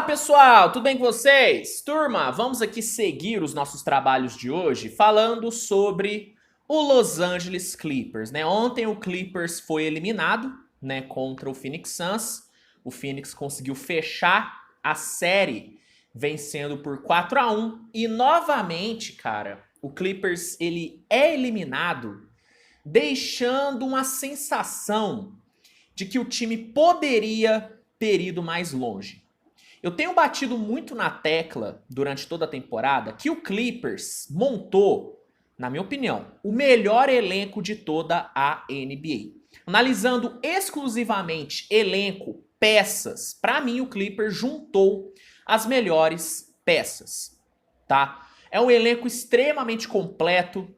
Fala pessoal, tudo bem com vocês? Turma, vamos aqui seguir os nossos trabalhos de hoje falando sobre o Los Angeles Clippers, né? Ontem o Clippers foi eliminado, né, contra o Phoenix Suns. O Phoenix conseguiu fechar a série vencendo por 4-1 e novamente, cara, o Clippers ele é eliminado, deixando uma sensação de que o time poderia ter ido mais longe. Eu tenho batido muito na tecla durante toda a temporada que o Clippers montou, na minha opinião, o melhor elenco de toda a NBA. Analisando exclusivamente elenco, peças, para mim o Clippers juntou as melhores peças, tá? É um elenco extremamente completo,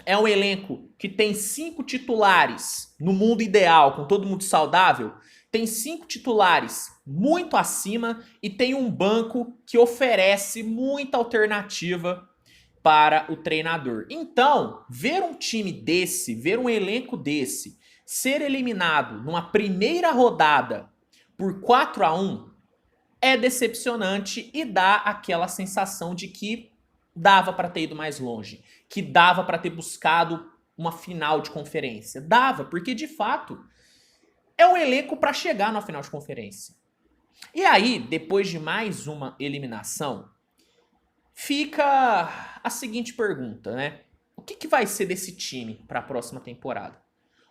é um elenco que tem 5 titulares no mundo ideal, com todo mundo saudável. Tem 5 titulares muito acima e tem um banco que oferece muita alternativa para o treinador. Então, ver um time desse, ver um elenco desse ser eliminado numa primeira rodada por 4-1 é decepcionante e dá aquela sensação de que dava para ter ido mais longe, que dava para ter buscado uma final de conferência. Dava, porque de fato é um elenco para chegar na final de conferência. E aí, depois de mais uma eliminação, fica a seguinte pergunta, né? O que vai ser desse time para a próxima temporada?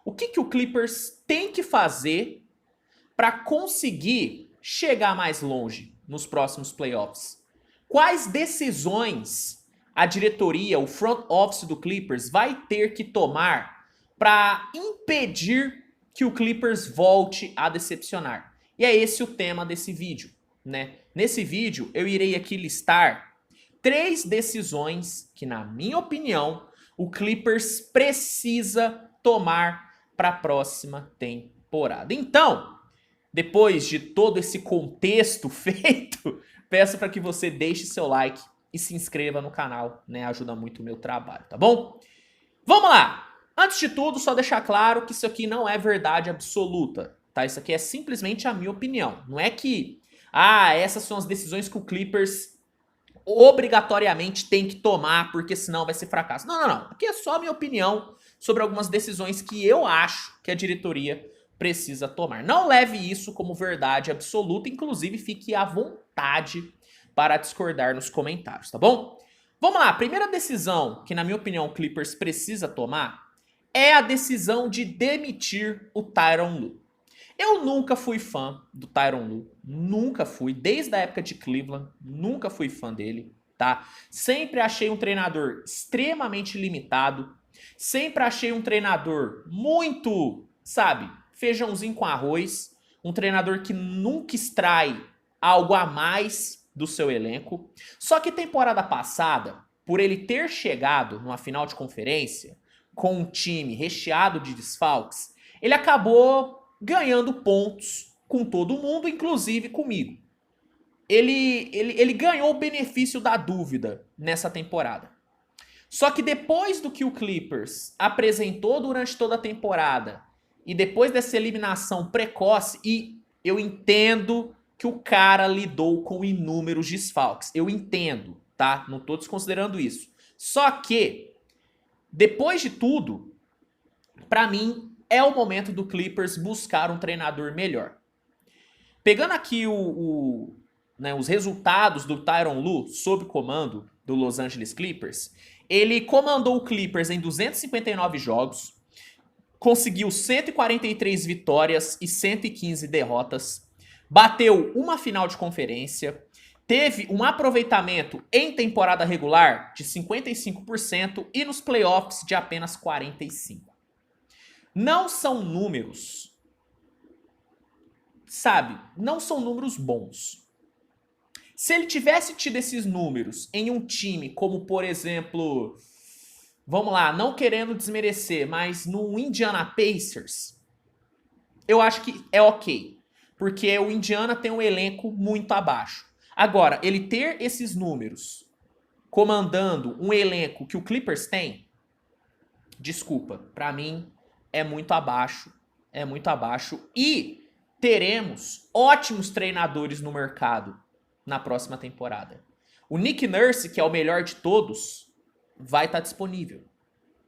O que o Clippers tem que fazer para conseguir chegar mais longe nos próximos playoffs? Quais decisões a diretoria, o front office do Clippers vai ter que tomar para impedir que o Clippers volte a decepcionar? E é esse o tema desse vídeo, né? Nesse vídeo eu irei aqui listar 3 decisões que, na minha opinião, o Clippers precisa tomar para a próxima temporada. Então, depois de todo esse contexto feito, peço para que você deixe seu like e se inscreva no canal, né? Ajuda muito o meu trabalho, tá bom? Vamos lá! Antes de tudo, só deixar claro que isso aqui não é verdade absoluta, tá? Isso aqui é simplesmente a minha opinião. Não é que, essas são as decisões que o Clippers obrigatoriamente tem que tomar, porque senão vai ser fracasso. Não, não, não. Aqui é só a minha opinião sobre algumas decisões que eu acho que a diretoria precisa tomar. Não leve isso como verdade absoluta, inclusive fique à vontade para discordar nos comentários, tá bom? Vamos lá, a primeira decisão que, na minha opinião, o Clippers precisa tomar é a decisão de demitir o Tyronn Lue. Eu nunca fui fã do Tyronn Lue, nunca fui, desde a época de Cleveland, nunca fui fã dele, tá? Sempre achei um treinador extremamente limitado, sempre achei um treinador muito, sabe, feijãozinho com arroz, um treinador que nunca extrai algo a mais do seu elenco. Só que temporada passada, por ele ter chegado numa final de conferência com um time recheado de desfalques, ele acabou ganhando pontos com todo mundo, inclusive comigo. Ele ganhou o benefício da dúvida nessa temporada. Só que depois do que o Clippers apresentou durante toda a temporada e depois dessa eliminação precoce, e eu entendo que o cara lidou com inúmeros desfalques. Eu entendo, tá? Não tô desconsiderando isso. Só que, depois de tudo, pra mim, é o momento do Clippers buscar um treinador melhor. Pegando aqui os resultados do Tyronn Lue sob comando do Los Angeles Clippers, ele comandou o Clippers em 259 jogos, conseguiu 143 vitórias e 115 derrotas, bateu uma final de conferência, teve um aproveitamento em temporada regular de 55% e nos playoffs de apenas 45%. Não são números, sabe, não são números bons. Se ele tivesse tido esses números em um time como, por exemplo, vamos lá, não querendo desmerecer, mas no Indiana Pacers, eu acho que é ok. Porque o Indiana tem um elenco muito abaixo. Agora, ele ter esses números comandando um elenco que o Clippers tem, desculpa, pra mim é muito abaixo. É muito abaixo. E teremos ótimos treinadores no mercado na próxima temporada. O Nick Nurse, que é o melhor de todos, vai estar disponível.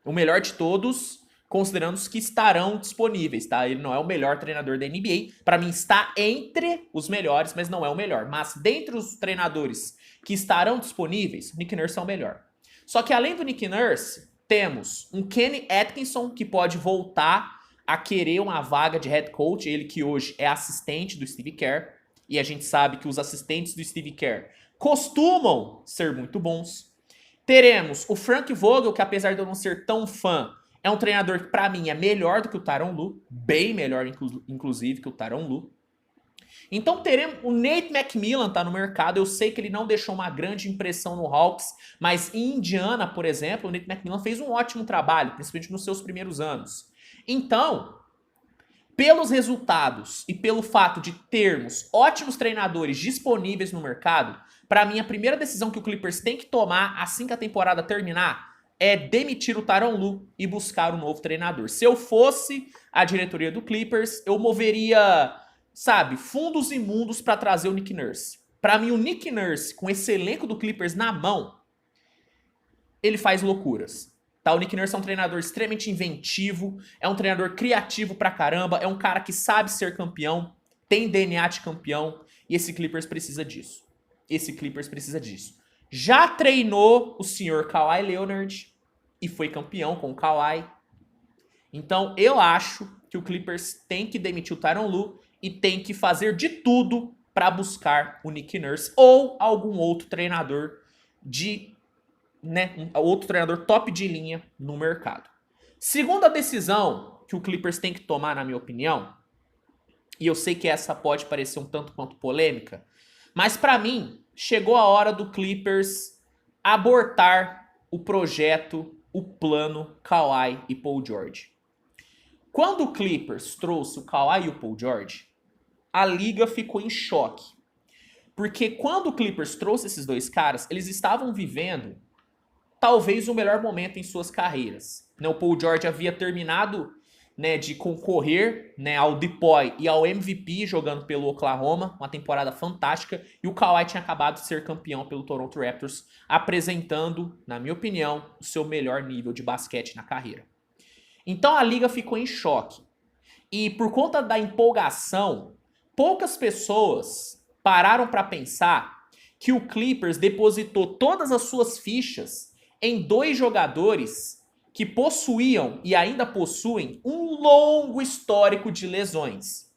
O melhor de todos, considerando os que estarão disponíveis, tá? Ele não é o melhor treinador da NBA. Para mim, está entre os melhores, mas não é o melhor. Mas dentre os treinadores que estarão disponíveis, o Nick Nurse é o melhor. Só que além do Nick Nurse, temos um Kenny Atkinson, que pode voltar a querer uma vaga de head coach, ele que hoje é assistente do Steve Kerr, e a gente sabe que os assistentes do Steve Kerr costumam ser muito bons. Teremos o Frank Vogel, que apesar de eu não ser tão fã, é um treinador que pra mim é melhor do que o Tyronn Lue, bem melhor inclusive que o Tyronn Lue. Então teremos o Nate McMillan tá no mercado, eu sei que ele não deixou uma grande impressão no Hawks, mas em Indiana, por exemplo, o Nate McMillan fez um ótimo trabalho, principalmente nos seus primeiros anos. Então, pelos resultados e pelo fato de termos ótimos treinadores disponíveis no mercado, para mim a primeira decisão que o Clippers tem que tomar assim que a temporada terminar é demitir o Tyronn Lue e buscar um novo treinador. Se eu fosse a diretoria do Clippers, eu moveria, sabe, fundos imundos para trazer o Nick Nurse. Para mim, o Nick Nurse, com esse elenco do Clippers na mão, ele faz loucuras. Tá, o Nick Nurse é um treinador extremamente inventivo, é um treinador criativo pra caramba, é um cara que sabe ser campeão, tem DNA de campeão, e esse Clippers precisa disso. Esse Clippers precisa disso. Já treinou o senhor Kawhi Leonard e foi campeão com o Kawhi. Então eu acho que o Clippers tem que demitir o Tyronn Lue e tem que fazer de tudo para buscar o Nick Nurse ou algum outro treinador outro treinador top de linha no mercado. Segunda decisão que o Clippers tem que tomar, na minha opinião, e eu sei que essa pode parecer um tanto quanto polêmica, mas para mim chegou a hora do Clippers abortar o projeto, o plano Kawhi e Paul George. Quando o Clippers trouxe o Kawhi e o Paul George, a liga ficou em choque. Porque quando o Clippers trouxe esses dois caras, eles estavam vivendo talvez o melhor momento em suas carreiras. O Paul George havia terminado de concorrer ao DPOY e ao MVP jogando pelo Oklahoma, uma temporada fantástica, e o Kawhi tinha acabado de ser campeão pelo Toronto Raptors, apresentando, na minha opinião, o seu melhor nível de basquete na carreira. Então a liga ficou em choque. E por conta da empolgação, poucas pessoas pararam para pensar que o Clippers depositou todas as suas fichas em dois jogadores que possuíam e ainda possuem um longo histórico de lesões.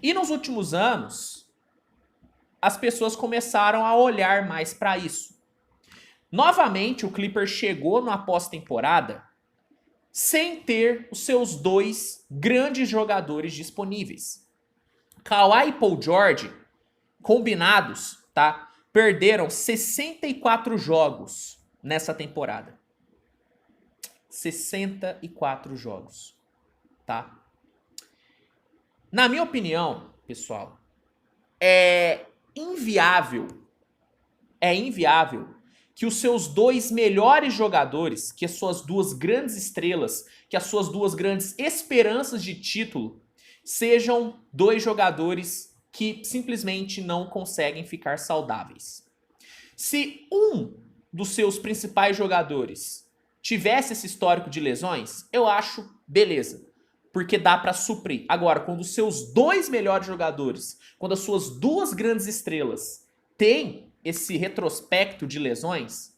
E nos últimos anos, as pessoas começaram a olhar mais para isso. Novamente, o Clippers chegou na pós-temporada sem ter os seus dois grandes jogadores disponíveis. Kawhi e Paul George, combinados, tá? Perderam 64 jogos nessa temporada. 64 jogos, tá? Na minha opinião, pessoal, é inviável que os seus dois melhores jogadores, que as suas duas grandes estrelas, que as suas duas grandes esperanças de título, sejam dois jogadores que simplesmente não conseguem ficar saudáveis. Se um dos seus principais jogadores tivesse esse histórico de lesões, eu acho beleza, porque dá pra suprir. Agora, quando os seus dois melhores jogadores, quando as suas duas grandes estrelas têm esse retrospecto de lesões,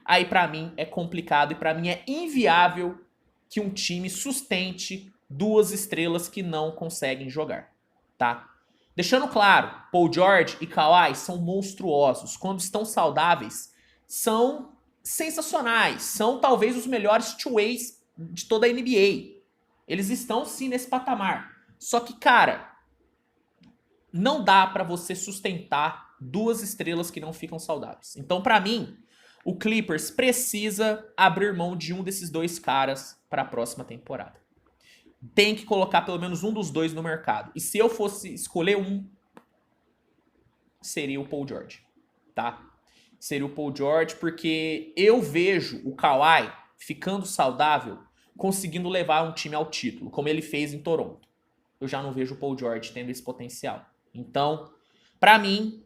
aí pra mim é complicado e pra mim é inviável que um time sustente duas estrelas que não conseguem jogar, tá? Deixando claro, Paul George e Kawhi são monstruosos. Quando estão saudáveis, são sensacionais. São talvez os melhores two-ways de toda a NBA. Eles estão sim nesse patamar. Só que, cara, não dá pra você sustentar duas estrelas que não ficam saudáveis. Então, pra mim, o Clippers precisa abrir mão de um desses dois caras para a próxima temporada. Tem que colocar pelo menos um dos dois no mercado. E se eu fosse escolher um, seria o Paul George, tá? Seria o Paul George, porque eu vejo o Kawhi ficando saudável, conseguindo levar um time ao título, como ele fez em Toronto. Eu já não vejo o Paul George tendo esse potencial. Então, pra mim,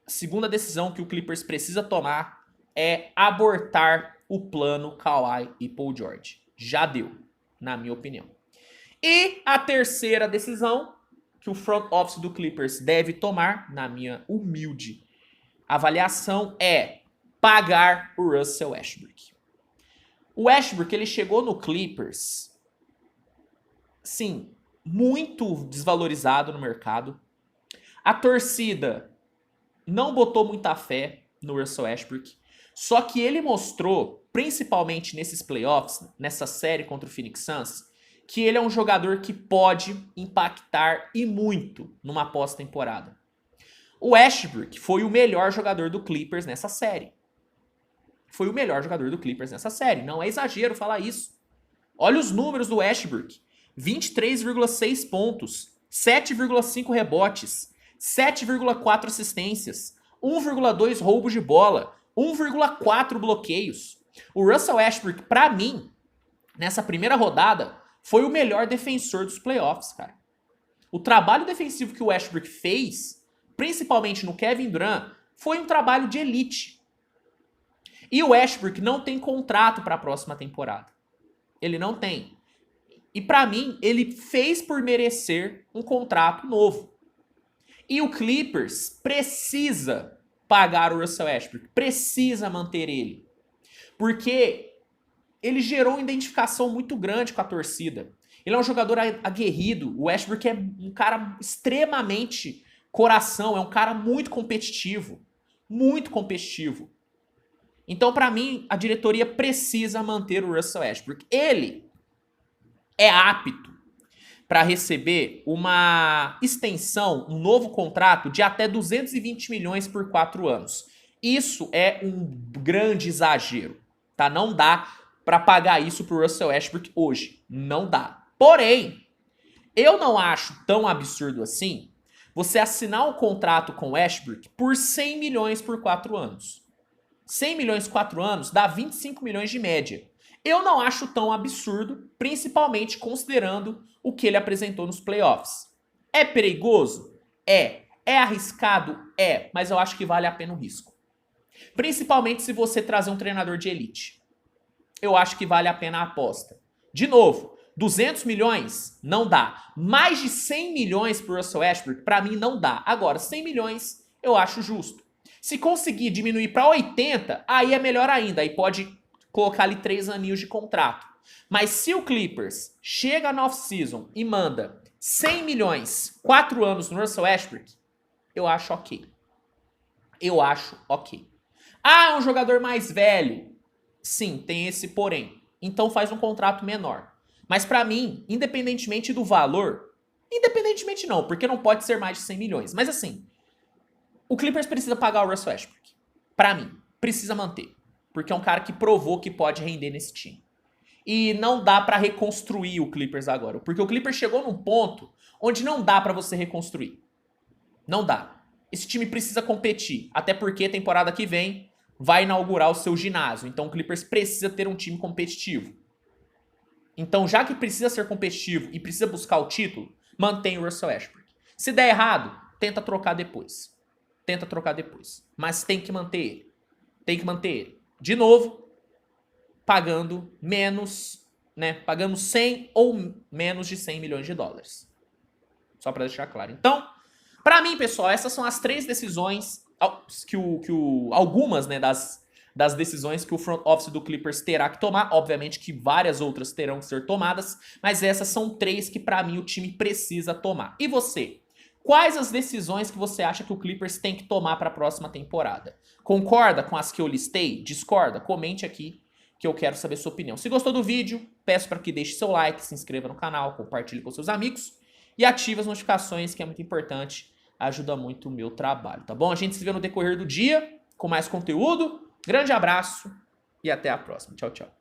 segunda decisão que o Clippers precisa tomar é abortar o plano Kawhi e Paul George. Já deu, na minha opinião. E a terceira decisão que o front office do Clippers deve tomar, na minha humilde avaliação, é pagar o Russell Westbrook. O Westbrook, ele chegou no Clippers, sim, muito desvalorizado no mercado. A torcida não botou muita fé no Russell Westbrook. Só que ele mostrou, principalmente nesses playoffs, nessa série contra o Phoenix Suns, que ele é um jogador que pode impactar e muito numa pós-temporada. O Westbrook foi o melhor jogador do Clippers nessa série. Foi o melhor jogador do Clippers nessa série. Não é exagero falar isso. Olha os números do Westbrook. 23,6 pontos, 7,5 rebotes, 7,4 assistências, 1,2 roubos de bola, 1,4 bloqueios. O Russell Westbrook, pra mim, nessa primeira rodada, foi o melhor defensor dos playoffs, cara. O trabalho defensivo que o Westbrook fez, principalmente no Kevin Durant, foi um trabalho de elite. E o Westbrook não tem contrato para a próxima temporada. Ele não tem. E pra mim, ele fez por merecer um contrato novo. E o Clippers precisa pagar o Russell Westbrook, precisa manter ele. Porque ele gerou uma identificação muito grande com a torcida. Ele é um jogador aguerrido. O Westbrook é um cara extremamente coração, é um cara muito competitivo. Muito competitivo. Então, pra mim, a diretoria precisa manter o Russell Westbrook. Ele é apto para receber uma extensão, um novo contrato de até 220 milhões por 4 anos. Isso é um grande exagero, tá? Não dá para pagar isso pro Russell Westbrook hoje. Não dá. Porém, eu não acho tão absurdo assim você assinar um contrato com o Westbrook por 100 milhões por 4 anos. 100 milhões por 4 anos dá 25 milhões de média. Eu não acho tão absurdo, principalmente considerando o que ele apresentou nos playoffs. É perigoso? É. É arriscado? É. Mas eu acho que vale a pena o risco. Principalmente se você trazer um treinador de elite. Eu acho que vale a pena a aposta. De novo, 200 milhões? Não dá. Mais de 100 milhões pro Russell Westbrook, pra mim não dá. Agora, 100 milhões eu acho justo. Se conseguir diminuir para 80, aí é melhor ainda. Aí pode colocar ali 3 aninhos de contrato. Mas se o Clippers chega na off-season e manda 100 milhões, 4 anos no Russell Westbrook, eu acho ok. Eu acho ok. Ah, é um jogador mais velho. Sim, tem esse porém. Então faz um contrato menor. Mas pra mim, independentemente do valor, independentemente não, porque não pode ser mais de 100 milhões. Mas assim, o Clippers precisa pagar o Russell Westbrook. Pra mim, precisa manter. Porque é um cara que provou que pode render nesse time. E não dá pra reconstruir o Clippers agora. Porque o Clippers chegou num ponto onde não dá pra você reconstruir. Não dá. Esse time precisa competir. Até porque temporada que vem vai inaugurar o seu ginásio. Então o Clippers precisa ter um time competitivo. Então já que precisa ser competitivo e precisa buscar o título, mantém o Russell Westbrook. Se der errado, tenta trocar depois. Tenta trocar depois. Mas tem que manter ele. Tem que manter ele. De novo, pagando menos, né? Pagando 100 ou menos de 100 milhões de dólares. Só pra deixar claro. Então, pra mim, pessoal, essas são as 3 decisões, algumas, né, das decisões que o front office do Clippers terá que tomar. Obviamente que várias outras terão que ser tomadas, mas essas são 3 que pra mim o time precisa tomar. E você? Quais as decisões que você acha que o Clippers tem que tomar para a próxima temporada? Concorda com as que eu listei? Discorda? Comente aqui que eu quero saber sua opinião. Se gostou do vídeo, peço para que deixe seu like, se inscreva no canal, compartilhe com seus amigos e ative as notificações, que é muito importante, ajuda muito o meu trabalho, tá bom? A gente se vê no decorrer do dia com mais conteúdo. Grande abraço e até a próxima. Tchau, tchau.